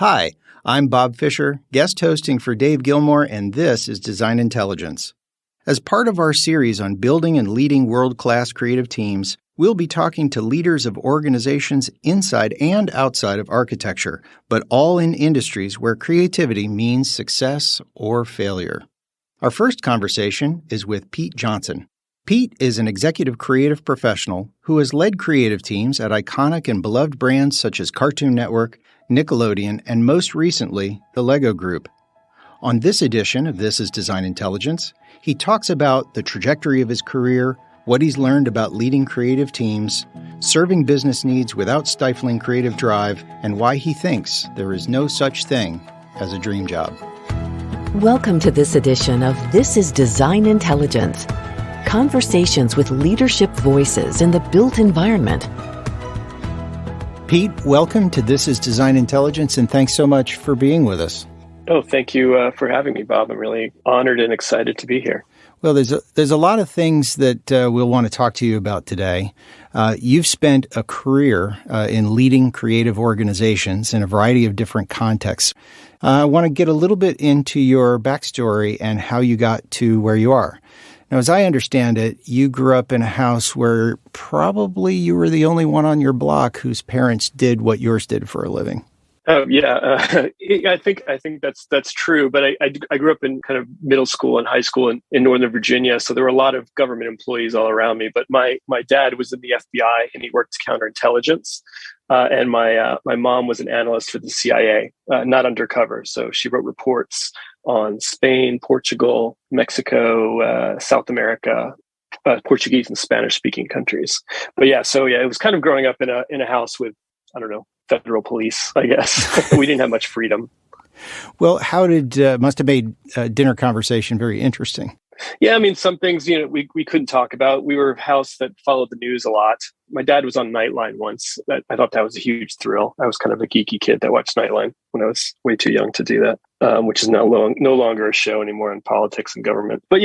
Hi, I'm Bob Fisher, guest hosting for Dave Gilmore, and this is Design Intelligence. As part of our series on building and leading world-class creative teams, we'll be talking to leaders of organizations inside and outside of architecture, but all in industries where creativity means success or failure. Our first conversation is with Pete Johnson. Pete is an executive creative professional who has led creative teams at iconic and beloved brands such as Cartoon Network, Nickelodeon, and most recently, the Lego Group. On this edition of This Is Design Intelligence, he talks about the trajectory of his career, what he's learned about leading creative teams, serving business needs without stifling creative drive, and why he thinks there is no such thing as a dream job. Welcome to this edition of This Is Design Intelligence. Conversations with leadership voices in the built environment. Pete, welcome to This Is Design Intelligence, and thanks so much for being with us. Oh, thank you for having me, Bob. I'm really honored and excited to be here. Well, there's a lot of things that we'll want to talk to you about today. You've spent a career in leading creative organizations in a variety of different contexts. I want to get a little bit into your backstory and how you got to where you are. Now, as I understand it, you grew up in a house where probably you were the only one on your block whose parents did what yours did for a living. Oh, yeah. I think that's true. But I grew up in kind of middle school and high school in Northern Virginia. So there were a lot of government employees all around me. But my dad was in the FBI and he worked counterintelligence. And my mom was an analyst for the CIA, not undercover. So she wrote reports on Spain, Portugal, Mexico, South America, Portuguese and Spanish speaking countries. But it was kind of growing up in a house with, I don't know, federal police, I guess. We didn't have much freedom. Well, must have made dinner conversation very interesting. Yeah, I mean, some things, we couldn't talk about. We were a house that followed the news a lot. My dad was on Nightline once. I thought that was a huge thrill. I was kind of a geeky kid that watched Nightline when I was way too young to do that, which is now no longer a show anymore in politics and government. But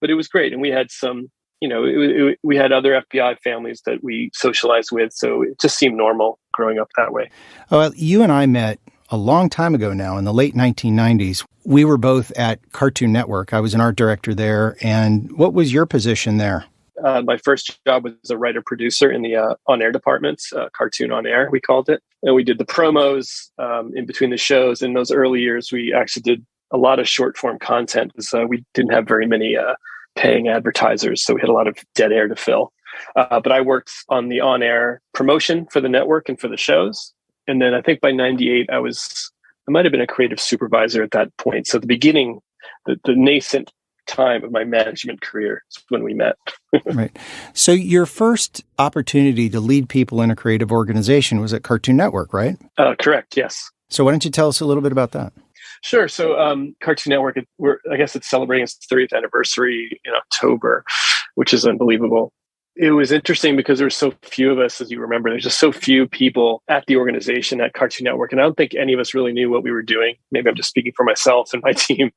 but it was great. And we had some, we had other FBI families that we socialized with. So it just seemed normal growing up that way. Well, you and I met a long time ago now in the late 1990s. We were both at Cartoon Network. I was an art director there. And what was your position there? My first job was a writer-producer in the on-air department, Cartoon On Air, we called it. And we did the promos in between the shows. In those early years, we actually did a lot of short-form content because we didn't have very many paying advertisers. So we had a lot of dead air to fill. But I worked on the on-air promotion for the network and for the shows. And then I think by 98, I might have been a creative supervisor at that point. So the beginning, the nascent time of my management career is when we met. Right. So your first opportunity to lead people in a creative organization was at Cartoon Network, right? Correct. Yes. So why don't you tell us a little bit about that? Sure. So Cartoon Network, I guess it's celebrating its 30th anniversary in October, which is unbelievable. It was interesting because there were so few of us, as you remember. There's just so few people at the organization at Cartoon Network. And I don't think any of us really knew what we were doing. Maybe I'm just speaking for myself and my team.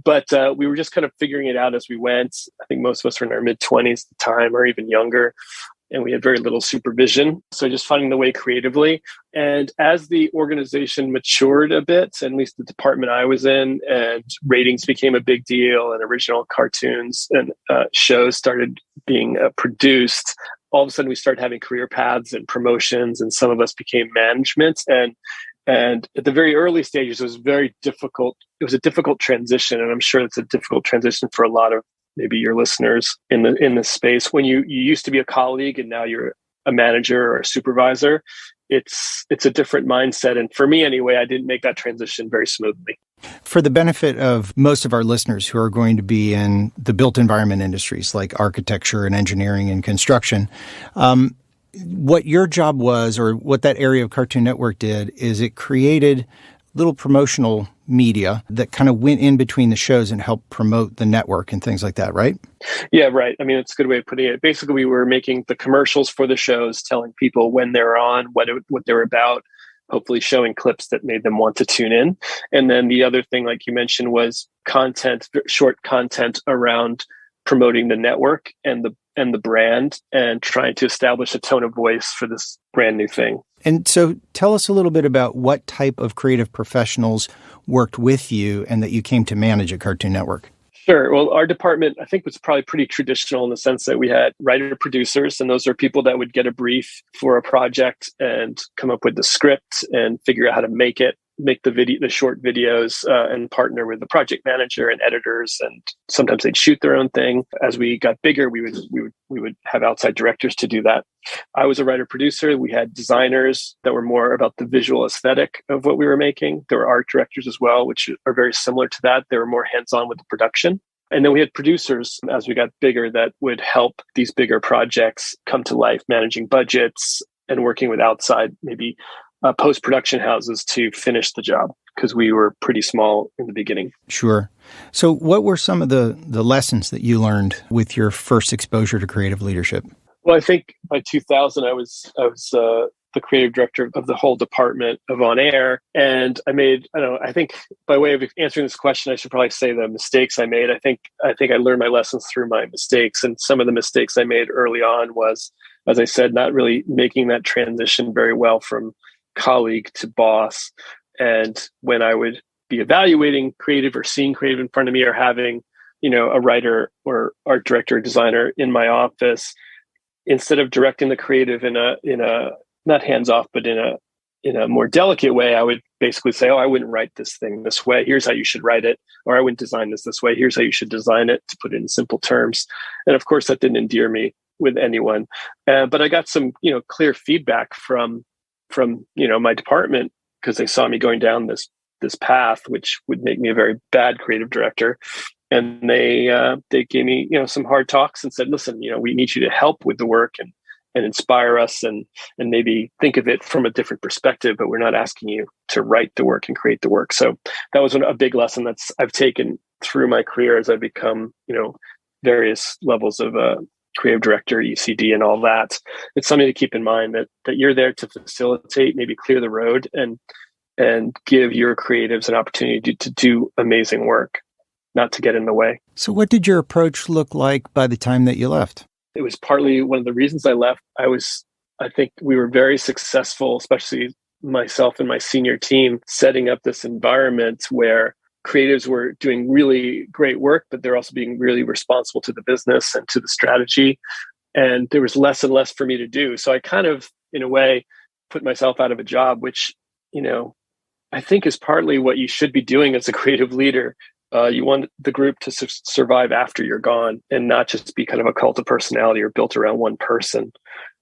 But we were just kind of figuring it out as we went. I think most of us were in our mid-20s at the time or even younger. And we had very little supervision. So just finding the way creatively. And as the organization matured a bit, and at least the department I was in, and ratings became a big deal, and original cartoons and shows started being produced, all of a sudden we started having career paths and promotions, and some of us became management. And at the very early stages, it was very difficult. It was a difficult transition, and I'm sure it's a difficult transition for a lot of maybe your listeners in this space. When you used to be a colleague and now you're a manager or a supervisor, it's a different mindset. And for me anyway, I didn't make that transition very smoothly. For the benefit of most of our listeners who are going to be in the built environment industries like architecture and engineering and construction, what your job was, or what that area of Cartoon Network did, is it created little promotional media that kind of went in between the shows and helped promote the network and things like that, right? Yeah, right. I mean, it's a good way of putting it. Basically, we were making the commercials for the shows, telling people when they're on, what they're about, hopefully showing clips that made them want to tune in. And then the other thing, like you mentioned, was content, short content around promoting the network and the brand and trying to establish a tone of voice for this brand new thing. And so tell us a little bit about what type of creative professionals worked with you and that you came to manage at Cartoon Network. Sure. Well, our department, I think, was probably pretty traditional in the sense that we had writer producers, and those are people that would get a brief for a project and come up with the script and figure out how to make the short videos, and partner with the project manager and editors. And sometimes they'd shoot their own thing. As we got bigger, we would have outside directors to do that. I was a writer producer. We had designers that were more about the visual aesthetic of what we were making. There were art directors as well, which are very similar to that. They were more hands-on with the production. And then we had producers as we got bigger that would help these bigger projects come to life, managing budgets and working with outside, maybe post-production houses to finish the job, because we were pretty small in the beginning. Sure. So what were some of the lessons that you learned with your first exposure to creative leadership? Well, I think by 2000, I was the creative director of the whole department of On Air. And I think by way of answering this question, I should probably say the mistakes I made. I think I learned my lessons through my mistakes. And some of the mistakes I made early on was, as I said, not really making that transition very well from colleague to boss. And when I would be evaluating creative or seeing creative in front of me, or having, a writer or art director or designer in my office, instead of directing the creative in a not hands off, but in a more delicate way, I would basically say, oh, I wouldn't write this thing this way. Here's how you should write it. Or I wouldn't design this way. Here's how you should design it, to put it in simple terms. And of course, that didn't endear me with anyone. But I got some, clear feedback from my department, because they saw me going down this path, which would make me a very bad creative director. And they gave me, some hard talks and said, listen, we need you to help with the work and inspire us and maybe think of it from a different perspective, but we're not asking you to write the work and create the work. So that was a big lesson I've taken through my career as I become, various levels of creative director, ECD, and all that. It's something to keep in mind that you're there to facilitate, maybe clear the road, and give your creatives an opportunity to do amazing work, not to get in the way. So what did your approach look like by the time that you left? It was partly one of the reasons I left. I think we were very successful, especially myself and my senior team, setting up this environment where creatives were doing really great work, but they're also being really responsible to the business and to the strategy. And there was less and less for me to do. So I kind of, in a way, put myself out of a job, which, I think is partly what you should be doing as a creative leader. You want the group to survive after you're gone, and not just be kind of a cult of personality or built around one person.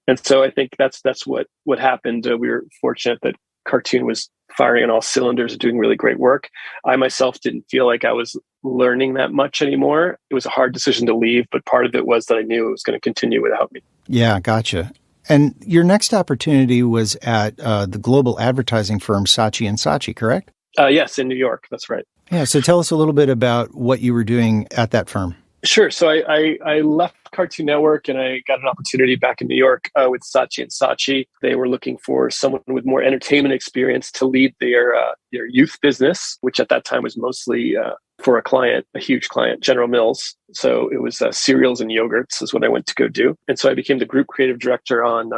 And so I think that's what happened. We were fortunate that Cartoon was firing on all cylinders and doing really great work. I myself didn't feel like I was learning that much anymore. It was a hard decision to leave, but part of it was that I knew it was going to continue without me. Yeah, gotcha. And your next opportunity was at the global advertising firm Saatchi & Saatchi, correct? Yes, in New York. That's right. Yeah. So tell us a little bit about what you were doing at that firm. Sure. So I left Cartoon Network and I got an opportunity back in New York with Saatchi & Saatchi. They were looking for someone with more entertainment experience to lead their youth business, which at that time was mostly for a huge client, General Mills. So it was cereals and yogurts is what I went to go do. And so I became the group creative director on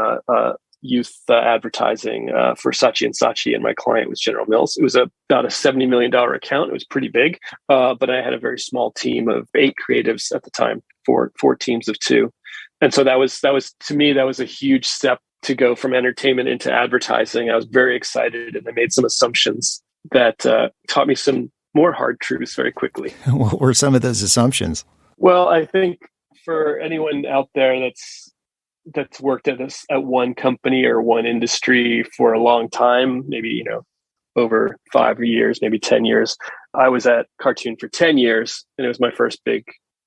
youth advertising for Saatchi & Saatchi, and my client was General Mills. It was about a $70 million account. It was pretty big, but I had a very small team of 8 creatives at the time, four teams of 2. And so that was to me, that was a huge step to go from entertainment into advertising. I was very excited, and I made some assumptions that taught me some more hard truths very quickly. What were some of those assumptions? Well, I think for anyone out there that's worked at one company or one industry for a long time, maybe, over 5 years, maybe 10 years. I was at Cartoon for 10 years, and it was my first big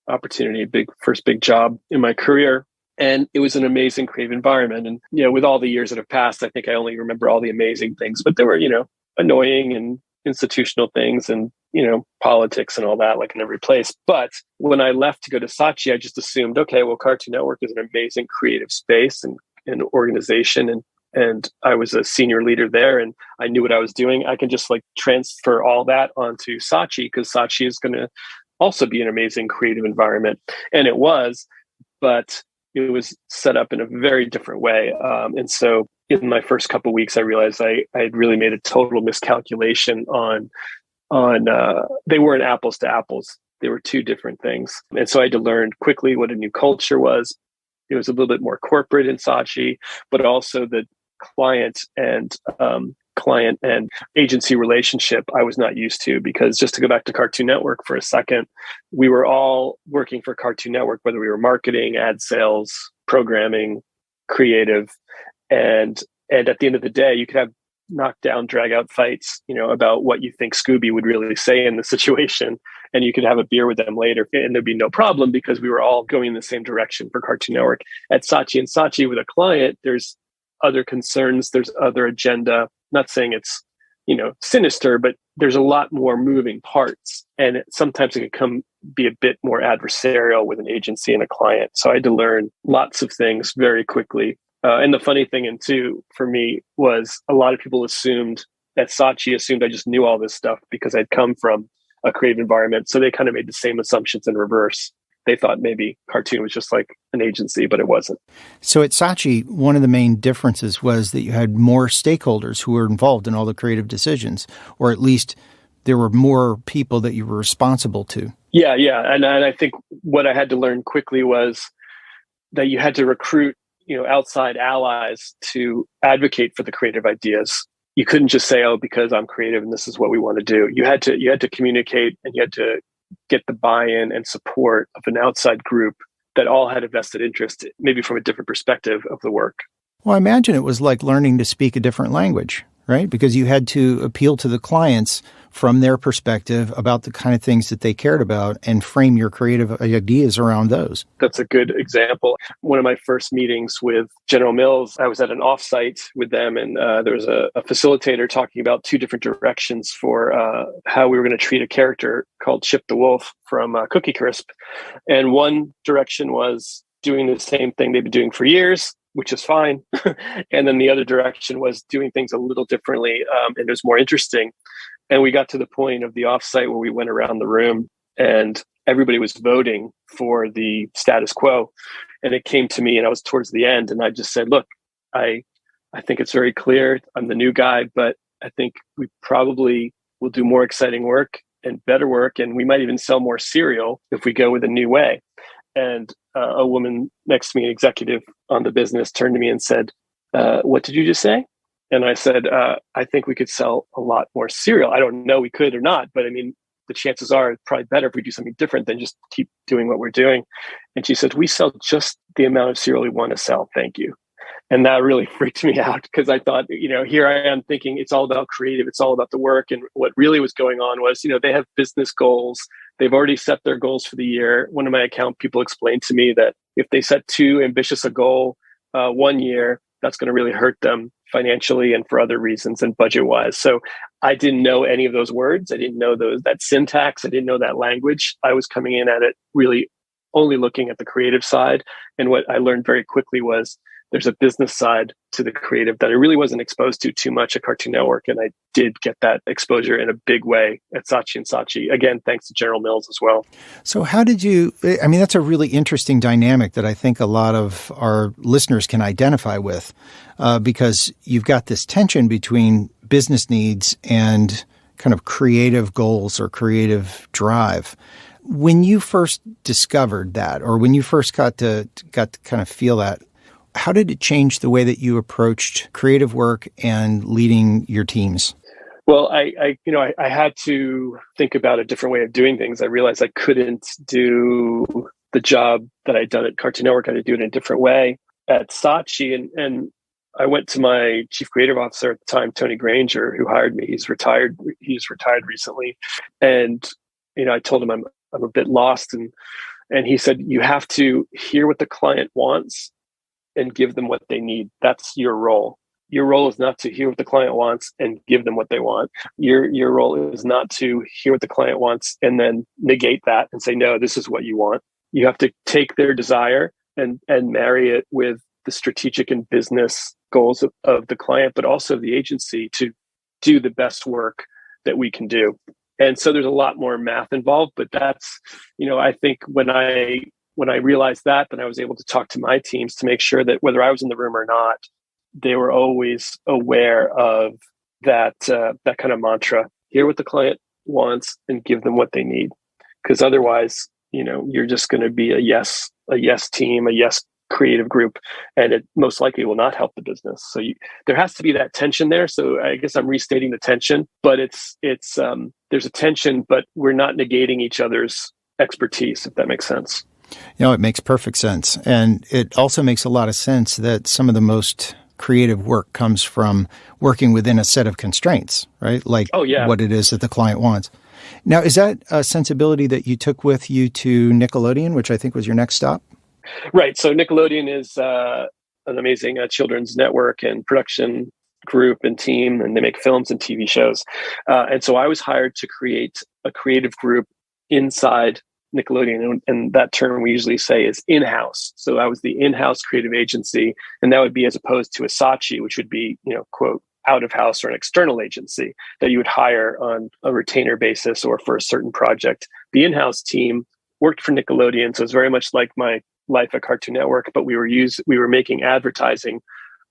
opportunity, first big job in my career. And it was an amazing creative environment. And, with all the years that have passed, I think I only remember all the amazing things, but there were, annoying and institutional things and, politics and all that, like in every place. But when I left to go to Saatchi, I just assumed, okay, well, Cartoon Network is an amazing creative space and organization. And I was a senior leader there, and I knew what I was doing. I can just transfer all that onto Saatchi, because Saatchi is going to also be an amazing creative environment. And it was, but it was set up in a very different way. And so in my first couple of weeks, I realized I had really made a total miscalculation on they weren't apples to apples. They were two different things. And so I had to learn quickly what a new culture was. It was a little bit more corporate in Saatchi, but also the client and agency relationship I was not used to, because just to go back to Cartoon Network for a second, we were all working for Cartoon Network, whether we were marketing, ad sales, programming, creative. And at the end of the day, you could have knockdown, drag out fights, about what you think Scooby would really say in the situation. And you could have a beer with them later and there'd be no problem because we were all going in the same direction for Cartoon Network. At Saatchi with a client, there's other concerns, there's other agenda. Not saying it's, sinister, but there's a lot more moving parts. And sometimes it can be a bit more adversarial with an agency and a client. So I had to learn lots of things very quickly. And the funny thing, for me, was a lot of people assumed I just knew all this stuff because I'd come from a creative environment. So they kind of made the same assumptions in reverse. They thought maybe Cartoon was just like an agency, but it wasn't. So at Saatchi, one of the main differences was that you had more stakeholders who were involved in all the creative decisions, or at least there were more people that you were responsible to. Yeah. And I think what I had to learn quickly was that you had to recruit outside allies to advocate for the creative ideas. You couldn't just say, "Oh, because I'm creative and this is what we want to do." You had to communicate, and you had to get the buy-in and support of an outside group that all had a vested interest, maybe from a different perspective of the work. Well, I imagine it was like learning to speak a different language, right? Because you had to appeal to the clients from their perspective about the kind of things that they cared about and frame your creative ideas around those. That's a good example. One of my first meetings with General Mills, I was at an offsite with them, and there was a facilitator talking about two different directions for how we were going to treat a character called Chip the Wolf from Cookie Crisp. And one direction was doing the same thing they've been doing for years, which is fine. And then the other direction was doing things a little differently, and it was more interesting. And we got to the point of the offsite where we went around the room and everybody was voting for the status quo. And it came to me, and I was towards the end, and I just said, "Look, I think it's very clear. I'm the new guy, but I think we probably will do more exciting work and better work. And we might even sell more cereal if we go with a new way." And a woman next to me, an executive on the business, turned to me and said, "What did you just say?" And I said, "I think we could sell a lot more cereal. I don't know we could or not, but I mean, the chances are it's probably better if we do something different than just keep doing what we're doing." And she said, "We sell just the amount of cereal we want to sell. Thank you." And that really freaked me out, because I thought, here I am thinking it's all about creative. It's all about the work. And what really was going on was, they have business goals. They've already set their goals for the year. One of my account people explained to me that if they set too ambitious a goal 1 year, that's going to really hurt them financially and for other reasons and budget wise. So I didn't know any of those words. I didn't know that syntax. I didn't know that language. I was coming in at it really only looking at the creative side. And what I learned very quickly was there's a business side to the creative that I really wasn't exposed to too much at Cartoon Network. And I did get that exposure in a big way at Saatchi and Saatchi. Again, thanks to General Mills as well. So how did you, that's a really interesting dynamic that I think a lot of our listeners can identify with, because you've got this tension between business needs and kind of creative goals or creative drive. When you first discovered that, or when you first got to kind of feel that, how did it change the way that you approached creative work and leading your teams? Well, I had to think about a different way of doing things. I realized I couldn't do the job that I'd done at Cartoon Network. I had to do it in a different way at Saatchi. And I went to my chief creative officer at the time, Tony Granger, who hired me. He's retired. He's retired recently. And, I told him I'm a bit lost. And he said, "You have to hear what the client wants and give them what they need. That's your role. Your role is not to hear what the client wants and give them what they want. Your role is not to hear what the client wants and then negate that and say, no, this is what you want. You have to take their desire and marry it with the strategic and business goals of the client, but also the agency to do the best work that we can do." And so there's a lot more math involved, but that's, I think when I realized that, then I was able to talk to my teams to make sure that whether I was in the room or not, they were always aware of that that kind of mantra: hear what the client wants and give them what they need. Because otherwise, you're just going to be a yes team, a yes creative group, and it most likely will not help the business. So there has to be that tension there. So I guess I'm restating the tension, but it's there's a tension, but we're not negating each other's expertise, if that makes sense. It makes perfect sense. And it also makes a lot of sense that some of the most creative work comes from working within a set of constraints, right? Like what it is that the client wants. Now, is that a sensibility that you took with you to Nickelodeon, which I think was your next stop? Right. So Nickelodeon is an amazing children's network and production group and team, and they make films and TV shows. And so I was hired to create a creative group inside Nickelodeon, and that term we usually say is in-house. So I was the in-house creative agency, and that would be as opposed to a Saatchi, which would be, quote, out of house or an external agency that you would hire on a retainer basis or for a certain project. The in-house team worked for Nickelodeon, so it's very much like my life at Cartoon Network, but we were making advertising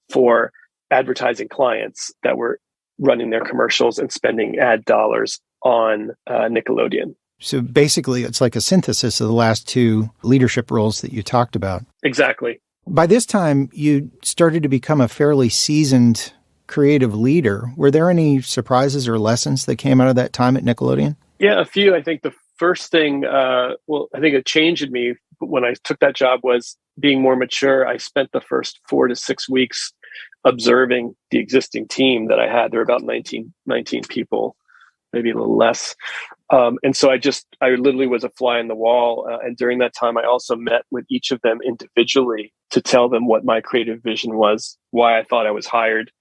for advertising clients that were running their commercials and spending ad dollars on Nickelodeon. So basically, it's like a synthesis of the last two leadership roles that you talked about. Exactly. By this time, you started to become a fairly seasoned creative leader. Were there any surprises or lessons that came out of that time at Nickelodeon? Yeah, a few. I think the first thing, I think a change in me when I took that job was being more mature. I spent the first 4 to 6 weeks observing the existing team that I had. There were about 19 people, maybe a little less. And so I literally was a fly on the wall. And during that time, I also met with each of them individually to tell them what my creative vision was, why I thought I was hired,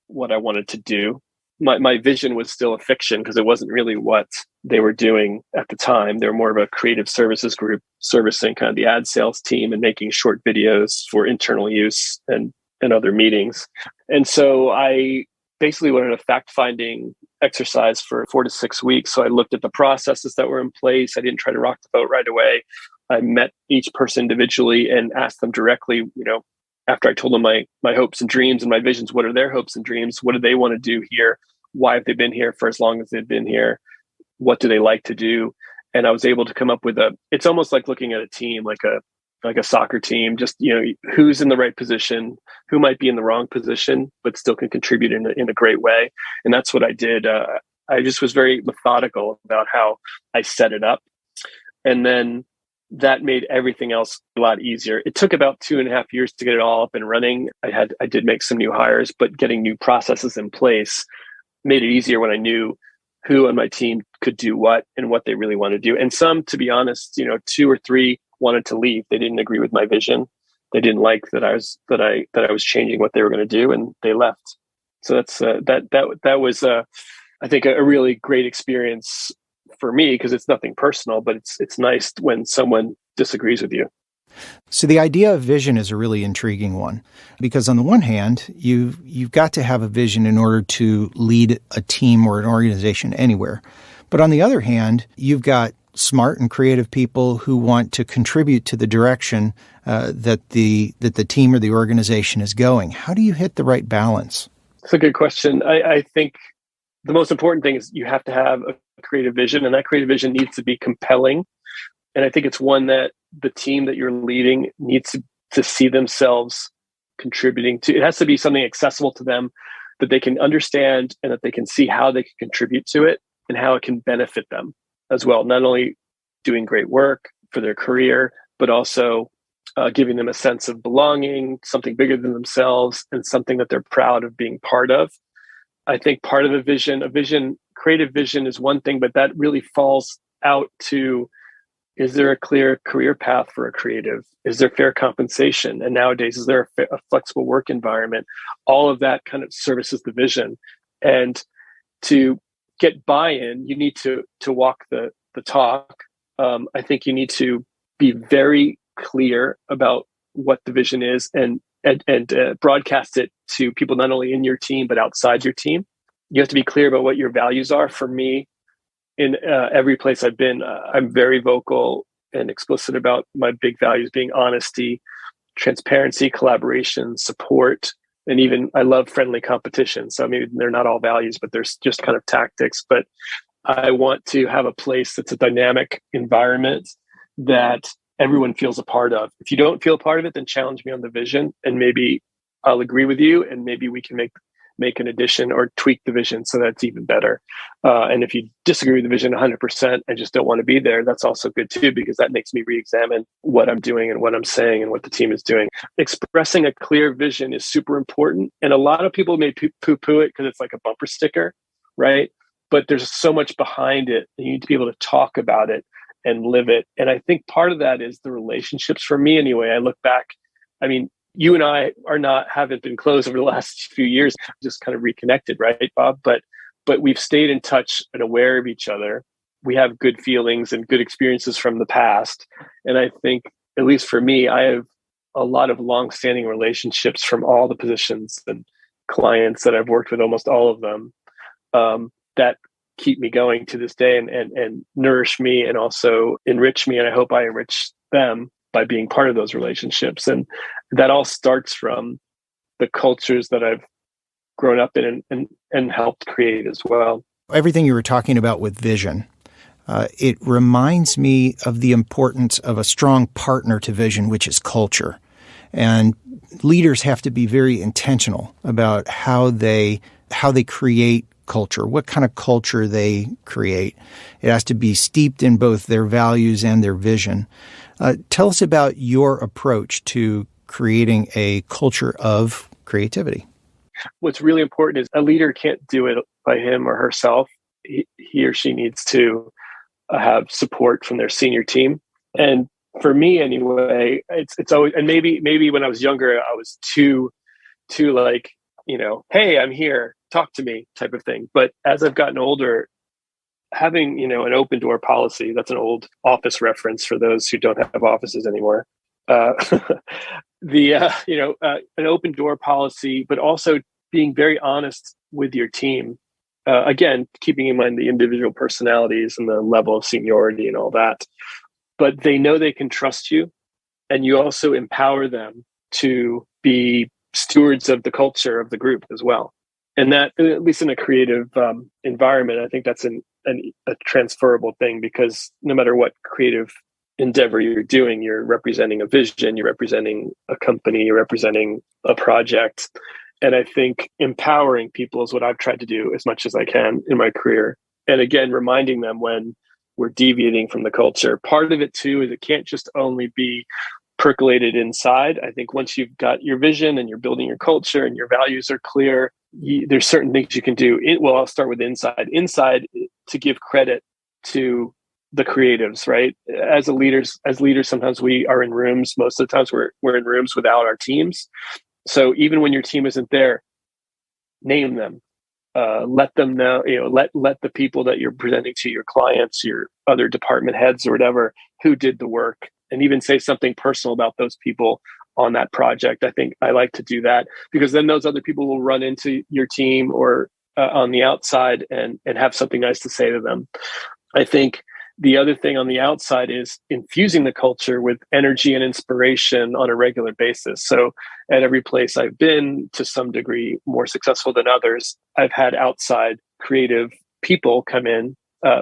what I wanted to do. My vision was still a fiction because it wasn't really what they were doing at the time. They were more of a creative services group servicing kind of the ad sales team and making short videos for internal use and other meetings. And so I basically went on a fact-finding exercise for 4 to 6 weeks. So I looked at the processes that were in place. I didn't try to rock the boat right away. I met each person individually and asked them directly, after I told them my hopes and dreams and my visions, what are their hopes and dreams? What do they want to do here? Why have they been here for as long as they've been here? What do they like to do? And I was able to come up with it's almost like looking at a team, like a soccer team, just, who's in the right position, who might be in the wrong position, but still can contribute in a great way. And that's what I did. I just was very methodical about how I set it up. And then that made everything else a lot easier. It took about 2.5 years to get it all up and running. I did make some new hires, but getting new processes in place made it easier when I knew who on my team could do what and what they really want to do. And some, to be honest, 2 or 3 wanted to leave. They didn't agree with my vision. They didn't like that I was changing what they were going to do, and they left. So that's that was I think a really great experience for me, because it's nothing personal, but it's nice when someone disagrees with you. So the idea of vision is a really intriguing one, because on the one hand, you've got to have a vision in order to lead a team or an organization anywhere. But on the other hand, you've got smart and creative people who want to contribute to the direction that the team or the organization is going. How do you hit the right balance? That's a good question. I think the most important thing is you have to have a creative vision, and that creative vision needs to be compelling. And I think it's one that the team that you're leading needs to see themselves contributing to. It has to be something accessible to them that they can understand, and that they can see how they can contribute to it and how it can benefit them as well. Not only doing great work for their career, but also giving them a sense of belonging, something bigger than themselves, and something that they're proud of being part of. I think part of a vision, creative vision is one thing, but that really falls out to, is there a clear career path for a creative? Is there fair compensation? And nowadays, is there a flexible work environment? All of that kind of services the vision. And to get buy-in, you need to walk the talk. I think you need to be very clear about what the vision is and broadcast it to people not only in your team, but outside your team. You have to be clear about what your values are. For me, in every place I've been, I'm very vocal and explicit about my big values being honesty, transparency, collaboration, support, And even I love friendly competition. So maybe they're not all values, but there's just kind of tactics. But I want to have a place that's a dynamic environment that everyone feels a part of. If you don't feel a part of it, then challenge me on the vision, and maybe I'll agree with you, and maybe we can make an addition or tweak the vision so that's even better. And if you disagree with the vision 100% and just don't want to be there, that's also good too, because that makes me re-examine what I'm doing and what I'm saying and what the team is doing. Expressing a clear vision is super important. And a lot of people may poo-poo it because it's like a bumper sticker, right? But there's so much behind it. You need to be able to talk about it and live it. And I think part of that is the relationships. For me anyway, I look back, I mean, you and I haven't been close over the last few years, just kind of reconnected, right, Bob? But we've stayed in touch and aware of each other. We have good feelings and good experiences from the past. And I think, at least for me, I have a lot of longstanding relationships from all the positions and clients that I've worked with, almost all of them, that keep me going to this day and nourish me and also enrich me. And I hope I enrich them by being part of those relationships. And that all starts from the cultures that I've grown up in and helped create as well. Everything you were talking about with vision, it reminds me of the importance of a strong partner to vision, which is culture. And leaders have to be very intentional about how they create culture, what kind of culture they create. It has to be steeped in both their values and their vision. Tell us about your approach to creating a culture of creativity. What's really important is a leader can't do it by him or herself. He or she needs to have support from their senior team. And for me anyway, it's always, and maybe when I was younger, I was too like, hey, I'm here, talk to me type of thing. But as I've gotten older, having, an open door policy, that's an old office reference for those who don't have offices anymore. An open door policy, but also being very honest with your team. Again, keeping in mind the individual personalities and the level of seniority and all that. But they know they can trust you, and you also empower them to be stewards of the culture of the group as well. And that, at least in a creative environment, I think that's a transferable thing, because no matter what creative endeavor you're doing, you're representing a vision, you're representing a company, you're representing a project. And I think empowering people is what I've tried to do as much as I can in my career. And again, reminding them when we're deviating from the culture. Part of it too is it can't just only be percolated inside. I think once you've got your vision and you're building your culture and your values are clear, there's certain things you can do. I'll start with inside. Inside, to give credit to the creatives, right? As leaders, sometimes we are in rooms. Most of the times we're in rooms without our teams. So even when your team isn't there, name them. Let them know, let the people that you're presenting to, your clients, your other department heads or whatever, who did the work, and even say something personal about those people on that project. I think I like to do that, because then those other people will run into your team or on the outside and have something nice to say to them. I think the other thing on the outside is infusing the culture with energy and inspiration on a regular basis. So at every place I've been, to some degree more successful than others, I've had outside creative people come in,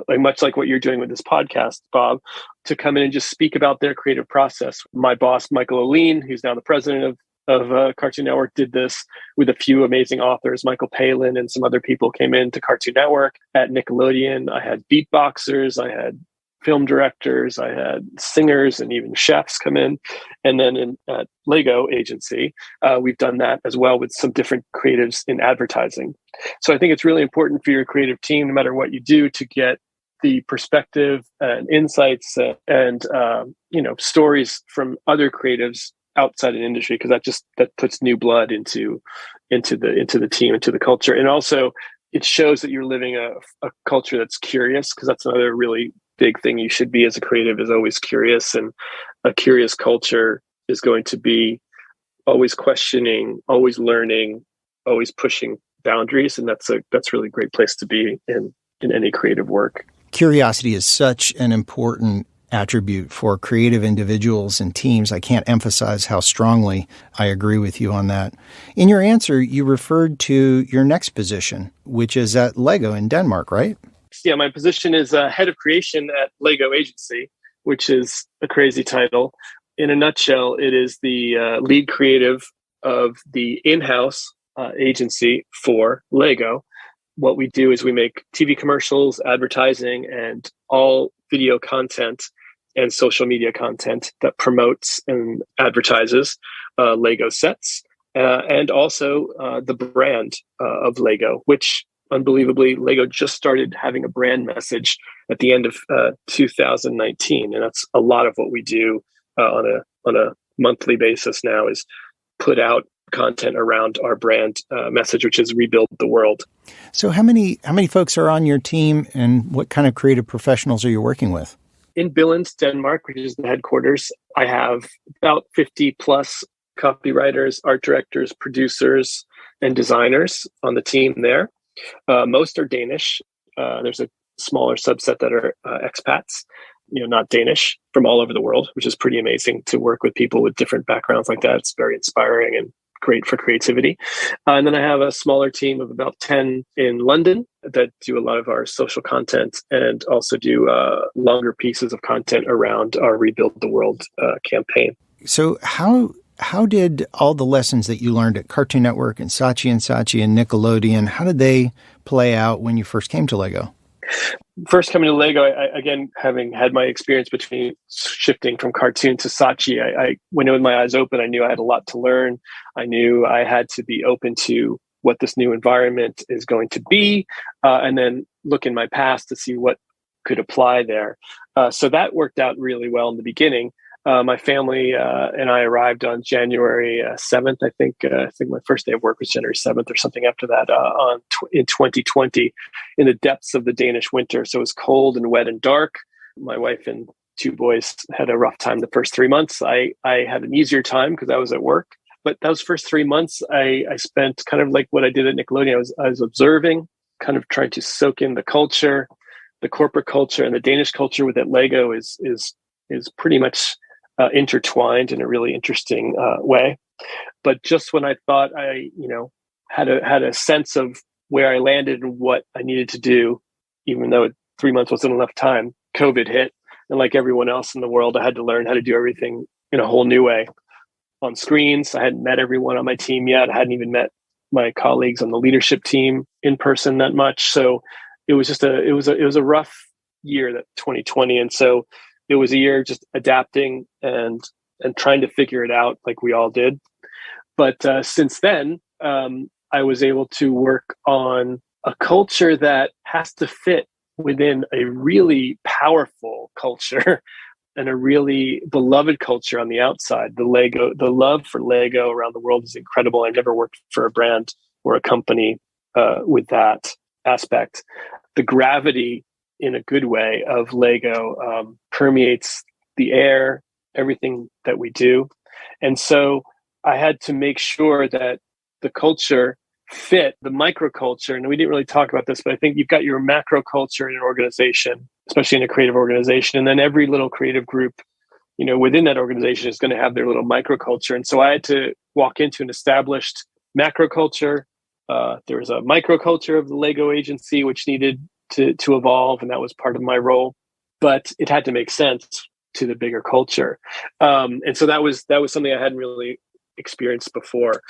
much like what you're doing with this podcast, Bob, to come in and just speak about their creative process. My boss, Michael Oline, who's now the president of Cartoon Network, did this with a few amazing authors. Michael Palin and some other people came into Cartoon Network. At Nickelodeon, I had beatboxers, I had film directors, I had singers, and even chefs come in. And then in Lego agency, we've done that as well with some different creatives in advertising. So I think it's really important for your creative team, no matter what you do, to get the perspective and insights and stories from other creatives outside an industry, because that puts new blood into the team, into the culture. And also it shows that you're living a culture that's curious, because that's another really big thing you should be as a creative, is always curious. And a curious culture is going to be always questioning, always learning, always pushing boundaries. And that's really a great place to be in any creative work. Curiosity is such an important attribute for creative individuals and teams. I can't emphasize how strongly I agree with you on that. In your answer, you referred to your next position, which is at Lego in Denmark, right? Yeah, my position is head of creation at Lego Agency, which is a crazy title. In a nutshell, it is the lead creative of the in-house agency for Lego. What we do is we make TV commercials, advertising, and all video content and social media content that promotes and advertises Lego sets, and also the brand of Lego, which unbelievably, Lego just started having a brand message at the end of 2019, and that's a lot of what we do on a monthly basis now, is put out content around our brand message, which is rebuild the world. So how many folks are on your team, and what kind of creative professionals are you working with? In Billund, Denmark, which is the headquarters, I have about 50 plus copywriters, art directors, producers, and designers on the team there. Most are Danish. There's a smaller subset that are expats, not Danish, from all over the world, which is pretty amazing to work with people with different backgrounds like that. It's very inspiring and great for creativity. And then I have a smaller team of about 10 in London that do a lot of our social content and also do longer pieces of content around our Rebuild the World campaign. So how did all the lessons that you learned at Cartoon Network and Saatchi and Nickelodeon, how did they play out when you first came to Lego? First coming to Lego, I again, having had my experience between shifting from cartoon to Saatchi, I went in with my eyes open. I knew I had a lot to learn. I knew I had to be open to what this new environment is going to be, and then look in my past to see what could apply there. So that worked out really well in the beginning. My family and I arrived on January 7th. I think my first day of work was January 7th or something after that in 2020, in the depths of the Danish winter. So it was cold and wet and dark. My wife and two boys had a rough time the first 3 months. I had an easier time because I was at work. But those first 3 months, I spent kind of like what I did at Nickelodeon. I was observing, kind of trying to soak in the culture, the corporate culture, and the Danish culture with Lego is pretty much intertwined in a really interesting way. But just when I thought I, had a sense of where I landed and what I needed to do, even though 3 months wasn't enough time, COVID hit. And like everyone else in the world, I had to learn how to do everything in a whole new way. On screens, I hadn't met everyone on my team yet. I hadn't even met my colleagues on the leadership team in person that much. So it was just it was a rough year, that 2020. And so it was a year just adapting and trying to figure it out like we all did. But since then, I was able to work on a culture that has to fit within a really powerful culture and a really beloved culture on the outside. The love for Lego around the world is incredible. I've never worked for a brand or a company with that aspect. The gravity, in a good way, of Lego permeates the air, everything that we do. And so I had to make sure that the culture fit the microculture. And we didn't really talk about this, but I think you've got your macro culture in an organization, especially in a creative organization. And then every little creative group, within that organization is going to have their little microculture. And so I had to walk into an established macro culture. There was a microculture of the Lego agency, which needed to evolve, and that was part of my role. But it had to make sense to the bigger culture. And so that was something I hadn't really experienced before.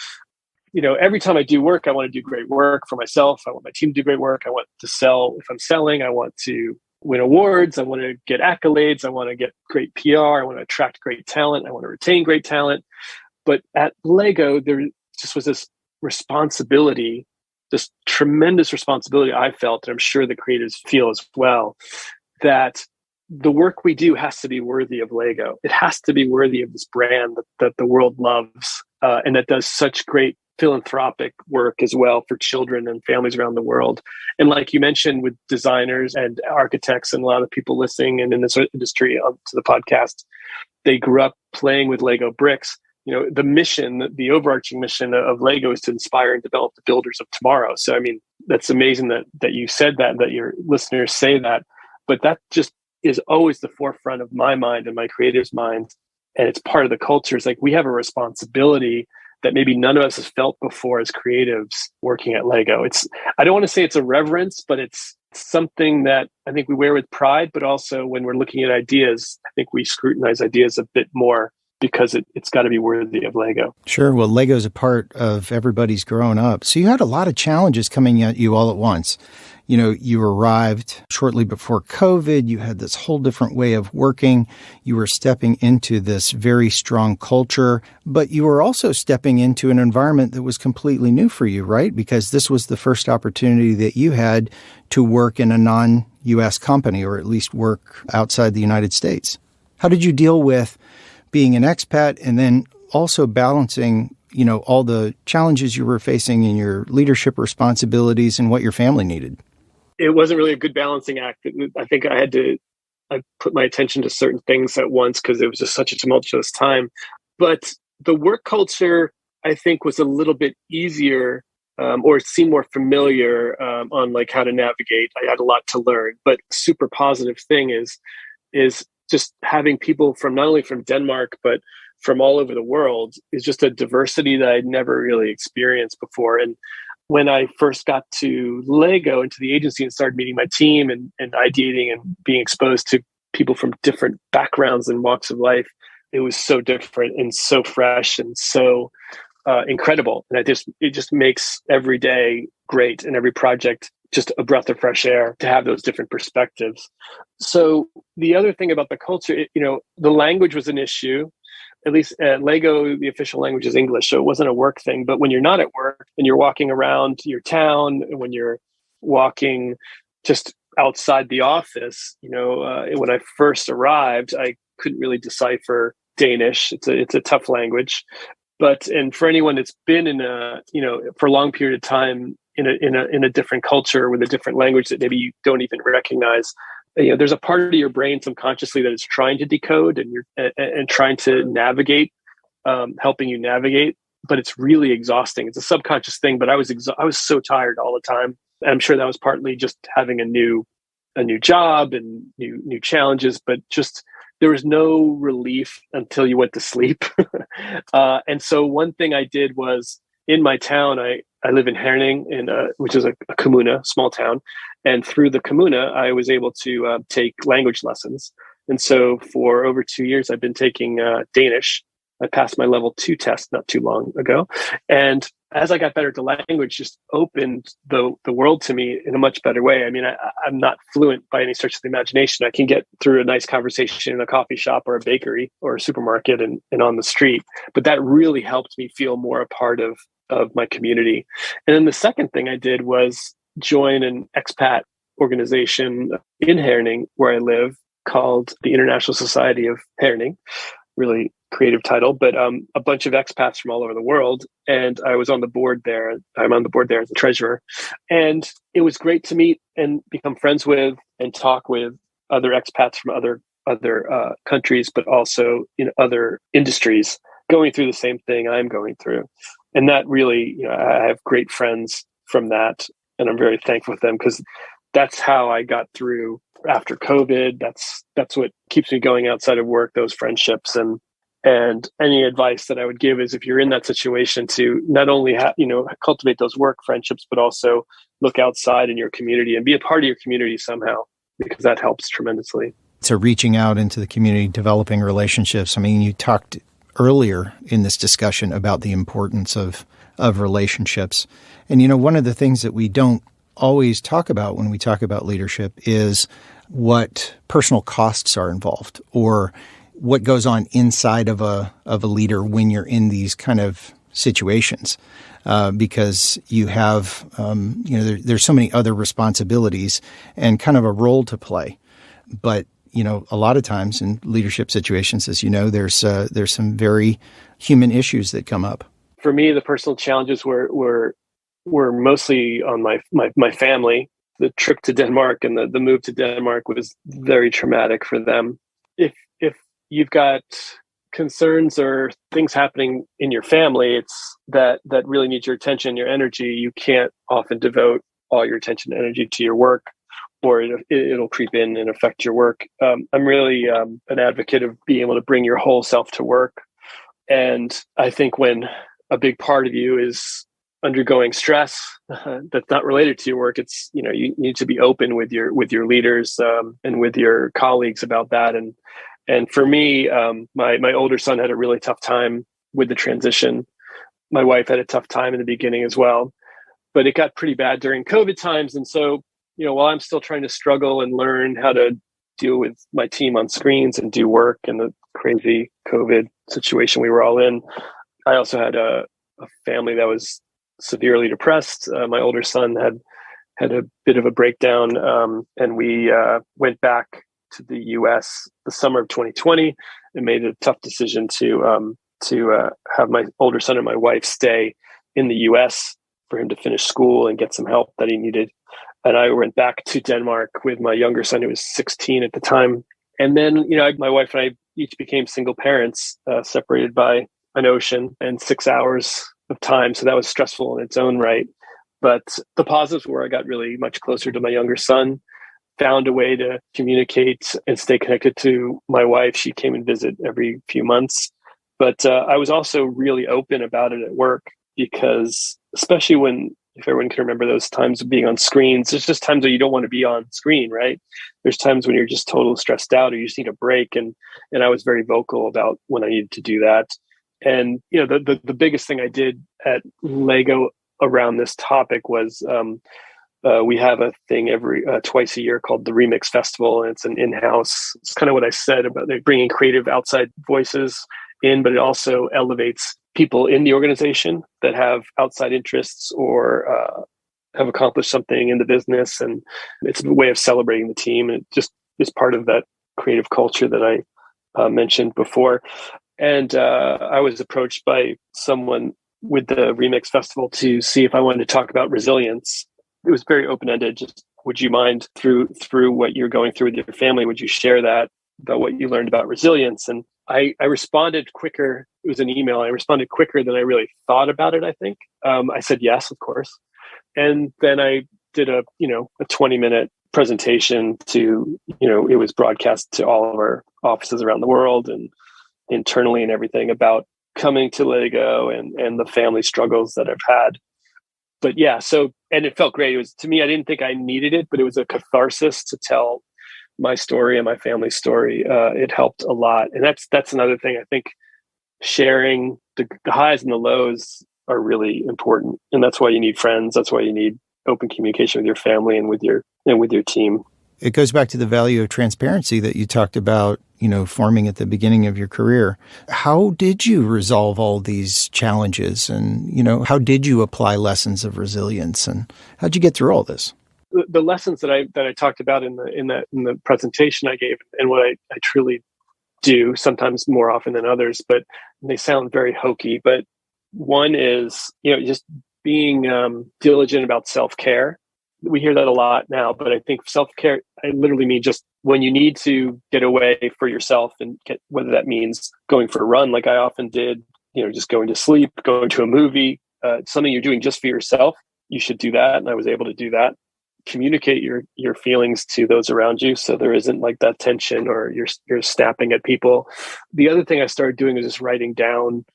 Every time I do work, I want to do great work for myself. I want my team to do great work. I want to sell. If I'm selling, I want to win awards. I want to get accolades. I want to get great PR. I want to attract great talent. I want to retain great talent. But at Lego, there just was this responsibility, this tremendous responsibility I felt, and I'm sure the creatives feel as well, that the work we do has to be worthy of Lego. It has to be worthy of this brand that the world loves, and that does such great philanthropic work as well for children and families around the world. And like you mentioned, with designers and architects and a lot of people listening and in this industry to the podcast, they grew up playing with Lego bricks. The mission, the overarching mission of Lego is to inspire and develop the builders of tomorrow. So, I mean, that's amazing that you said that your listeners say that, but that just is always the forefront of my mind and my creatives' minds. And it's part of the culture. It's like we have a responsibility that maybe none of us has felt before as creatives working at Lego. I don't want to say it's a reverence, but it's something that I think we wear with pride, but also when we're looking at ideas, I think we scrutinize ideas a bit more because it's got to be worthy of Lego. Sure. Well, Lego's a part of everybody's growing up. So you had a lot of challenges coming at you all at once. You arrived shortly before COVID. You had this whole different way of working. You were stepping into this very strong culture, but you were also stepping into an environment that was completely new for you, right? Because this was the first opportunity that you had to work in a non-U.S. company, or at least work outside the United States. How did you deal with being an expat and then also balancing, all the challenges you were facing in your leadership responsibilities and what your family needed? It wasn't really a good balancing act. I think I put my attention to certain things at once because it was just such a tumultuous time. But the work culture, I think, was a little bit easier or seemed more familiar on like how to navigate. I had a lot to learn, but super positive thing is just having people from not only from Denmark, but from all over the world is just a diversity that I'd never really experienced before. And when I first got to Lego, into the agency, and started meeting my team and ideating and being exposed to people from different backgrounds and walks of life, it was so different and so fresh and so incredible. And it just makes every day great and every project just a breath of fresh air to have those different perspectives. So the other thing about the culture, the language was an issue. At least at Lego, the official language is English, so it wasn't a work thing. But when you're not at work and you're walking around your town, when you're walking just outside the office, when I first arrived, I couldn't really decipher Danish. It's a tough language. And for anyone that's been for a long period of time in a different culture with a different language that maybe you don't even recognize, there's a part of your brain subconsciously that is trying to decode and trying to navigate, helping you navigate, but it's really exhausting. It's a subconscious thing, but I was so tired all the time. And I'm sure that was partly just having a new job and new challenges, but just there was no relief until you went to sleep. And so one thing I did was in my town, I live in Herning, which is a kommune, small town. And through the kommune, I was able to take language lessons. And so for over 2 years, I've been taking Danish. I passed my level 2 test not too long ago. And as I got better at the language, just opened the world to me in a much better way. I mean, I'm not fluent by any stretch of the imagination. I can get through a nice conversation in a coffee shop or a bakery or a supermarket and on the street. But that really helped me feel more a part of my community. And then the second thing I did was join an expat organization in Herning, where I live, called the International Society of Herning. Really creative title, but a bunch of expats from all over the world. And I was on the board there. I'm on the board there as a treasurer. And it was great to meet and become friends with and talk with other expats from other countries, but also in other industries going through the same thing I'm going through. And that really, I have great friends from that. And I'm very thankful for them because that's how I got through after COVID. That's what keeps me going outside of work, those friendships. And any advice that I would give is if you're in that situation to not only cultivate those work friendships, but also look outside in your community and be a part of your community somehow, because that helps tremendously. So reaching out into the community, developing relationships. I mean, you talked earlier in this discussion about the importance of relationships. And, one of the things that we don't always talk about when we talk about leadership is what personal costs are involved, or what goes on inside of a leader when you're in these kind of situations, because you have there's so many other responsibilities and kind of a role to play. But a lot of times in leadership situations, as there's some very human issues that come up. For me, the personal challenges were mostly on my family. The trip to Denmark and the move to Denmark was very traumatic for them. If you've got concerns or things happening in your family, it's that really needs your attention, your energy. You can't often devote all your attention and energy to your work or it'll creep in and affect your work. I'm really an advocate of being able to bring your whole self to work. And I think when a big part of you is undergoing stress that's not related to your work, it's, you need to be open with your leaders and with your colleagues about that. And for me, my older son had a really tough time with the transition. My wife had a tough time in the beginning as well, but it got pretty bad during COVID times. And so, while I'm still trying to struggle and learn how to deal with my team on screens and do work in the crazy COVID situation we were all in, I also had a family that was severely depressed. My older son had a bit of a breakdown, and we went back to the U.S. the summer of 2020 and made a tough decision to have my older son and my wife stay in the U.S. for him to finish school and get some help that he needed. And I went back to Denmark with my younger son, who was 16 at the time. And then, my wife and I each became single parents, separated by an ocean and 6 hours of time. So that was stressful in its own right. But the positives were I got really much closer to my younger son, found a way to communicate and stay connected to my wife. She came and visit every few months. But I was also really open about it at work, because especially if everyone can remember those times of being on screens, there's just times where you don't want to be on screen, right? There's times when you're just totally stressed out or you just need a break. And I was very vocal about when I needed to do that. And, the biggest thing I did at Lego around this topic was we have a thing every twice a year called the Remix Festival. And it's an in-house. It's kind of what I said about bringing creative outside voices in, but it also elevates people in the organization that have outside interests or have accomplished something in the business. And it's a way of celebrating the team. And it just is part of that creative culture that I mentioned before. And I was approached by someone with the Remix Festival to see if I wanted to talk about resilience. It was very open-ended. Just, would you mind through what you're going through with your family, would you share that about what you learned about resilience? And I responded quicker. It was an email. I responded quicker than I really thought about it, I think. I said yes, of course. And then I did a 20-minute presentation to, it was broadcast to all of our offices around the world and internally and everything about coming to Lego and the family struggles that I've had. But yeah, and it felt great. It was, to me, I didn't think I needed it, but it was a catharsis to tell my story and my family's story. It helped a lot. And that's another thing. I think sharing the highs and the lows are really important. And that's why you need friends. That's why you need open communication with your family and with your team. It goes back to the value of transparency that you talked about, forming at the beginning of your career. How did you resolve all these challenges? And, how did you apply lessons of resilience? And how'd you get through all this? The lessons that I talked about in the presentation I gave, and what I truly do, sometimes more often than others, but they sound very hokey. But one is, just being diligent about self-care. We hear that a lot now, but I think self-care, I literally mean just when you need to get away for yourself, and whether that means going for a run, like I often did, just going to sleep, going to a movie, something you're doing just for yourself, you should do that. And I was able to do that. Communicate your feelings to those around you, so there isn't like that tension or you're snapping at people. The other thing I started doing is just writing down,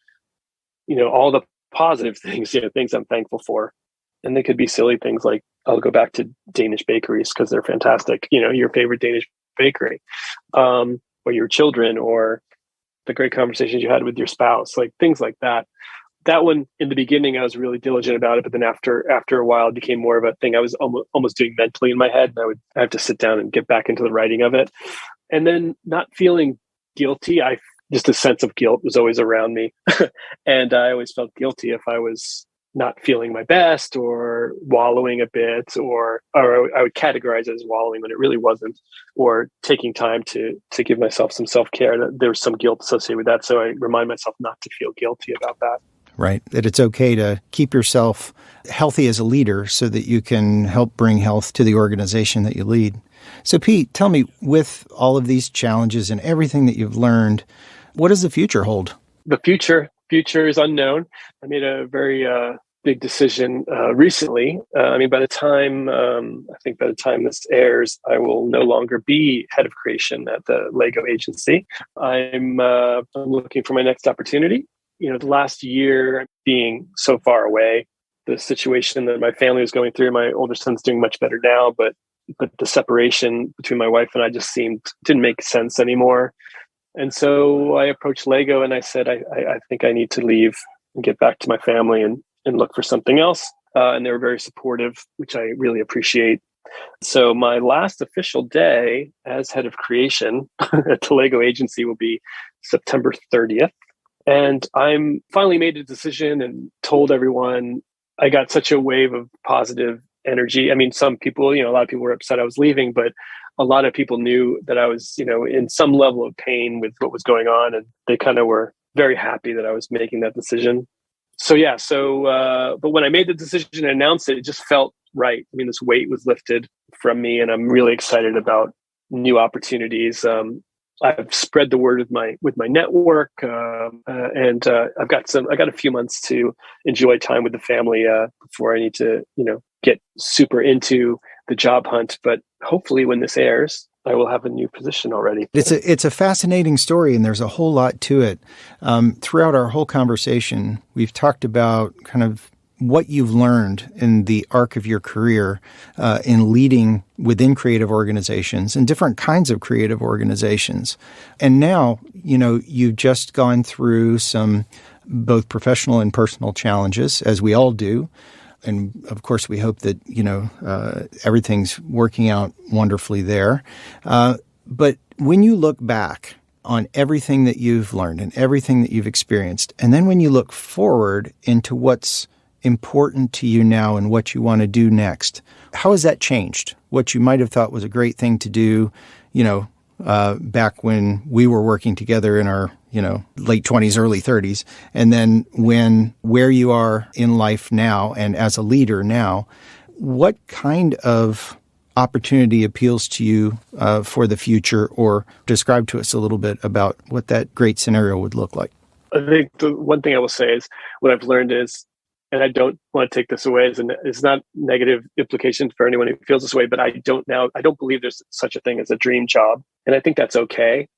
all the positive things, things I'm thankful for. And they could be silly things like, I'll go back to Danish bakeries because they're fantastic. Your favorite Danish bakery, or your children, or the great conversations you had with your spouse, like things like that. That one, in the beginning, I was really diligent about it, but then after a while, it became more of a thing I was almost doing mentally in my head, and I have to sit down and get back into the writing of it. And then not feeling guilty. Just a sense of guilt was always around me, and I always felt guilty if I was not feeling my best or wallowing a bit, or I would categorize it as wallowing when it really wasn't, or taking time to give myself some self-care. There was some guilt associated with that, so I remind myself not to feel guilty about that. Right. That it's okay to keep yourself healthy as a leader so that you can help bring health to the organization that you lead. So Pete, tell me, with all of these challenges and everything that you've learned, what does the future hold? The future is unknown. I made a very big decision recently. By the time this airs, I will no longer be head of creation at the Lego agency. I'm looking for my next opportunity. The last year being so far away, the situation that my family was going through, my older son's doing much better now, but the separation between my wife and I just didn't make sense anymore. And so I approached Lego and I said, I think I need to leave and get back to my family and look for something else. And they were very supportive, which I really appreciate. So my last official day as head of creation at the Lego agency will be September 30th. And I'm finally made a decision and told everyone. I got such a wave of positive energy. Some people, a lot of people were upset I was leaving, but a lot of people knew that I was, in some level of pain with what was going on. And they kind of were very happy that I was making that decision. But when I made the decision and announced it just felt right. This weight was lifted from me, and I'm really excited about new opportunities. I've spread the word with my network, and I got a few months to enjoy time with the family before I need to, get super into the job hunt. But hopefully, when this airs, I will have a new position already. It's a fascinating story, and there's a whole lot to it. Throughout our whole conversation, we've talked about kind of what you've learned in the arc of your career in leading within creative organizations and different kinds of creative organizations. And now, you've just gone through some both professional and personal challenges, as we all do. And of course, we hope that, everything's working out wonderfully there. But when you look back on everything that you've learned and everything that you've experienced, and then when you look forward into what's important to you now and what you want to do next, how has that changed? What you might have thought was a great thing to do, back when we were working together in our, late 20s, early 30s, and then where you are in life now and as a leader now, what kind of opportunity appeals to you for the future, or describe to us a little bit about what that great scenario would look like? I think the one thing I will say is what I've learned is, and I don't want to take this away as it's not negative implications for anyone who feels this way, but I don't believe there's such a thing as a dream job. And I think that's okay.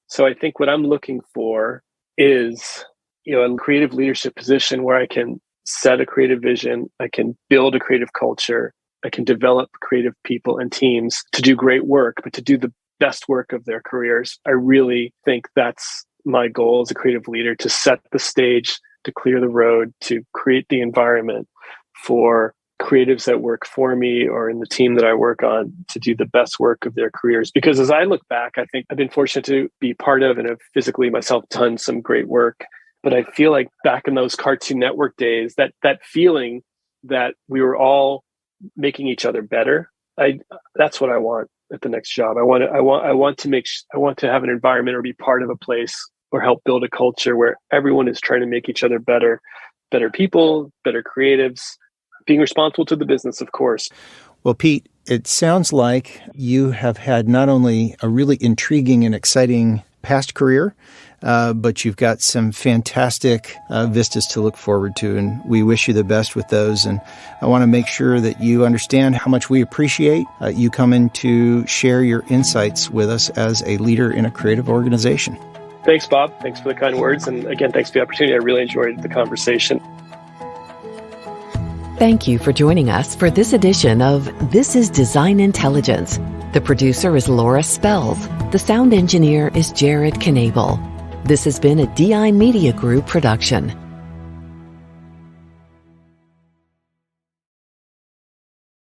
So I think what I'm looking for is, a creative leadership position where I can set a creative vision, I can build a creative culture, I can develop creative people and teams to do great work, but to do the best work of their careers. I really think that's my goal as a creative leader, to set the stage, to clear the road, to create the environment for creatives that work for me or in the team that I work on to do the best work of their careers. Because as I look back, I think I've been fortunate to be part of and have physically myself done some great work. But I feel like back in those Cartoon Network days, that feeling that we were all making each other better, that's what I want at the next job. I want to have an environment or be part of a place or help build a culture where everyone is trying to make each other better people, better creatives, being responsible to the business, of course. Well, Pete, it sounds like you have had not only a really intriguing and exciting past career, but you've got some fantastic vistas to look forward to, and we wish you the best with those. And I want to make sure that you understand how much we appreciate you coming to share your insights with us as a leader in a creative organization. Thanks, Bob. Thanks for the kind words. And again, thanks for the opportunity. I really enjoyed the conversation. Thank you for joining us for this edition of This Is DesignIntelligence. The producer is Laura Spells. The sound engineer is Jared Knable. This has been a DI Media Group production.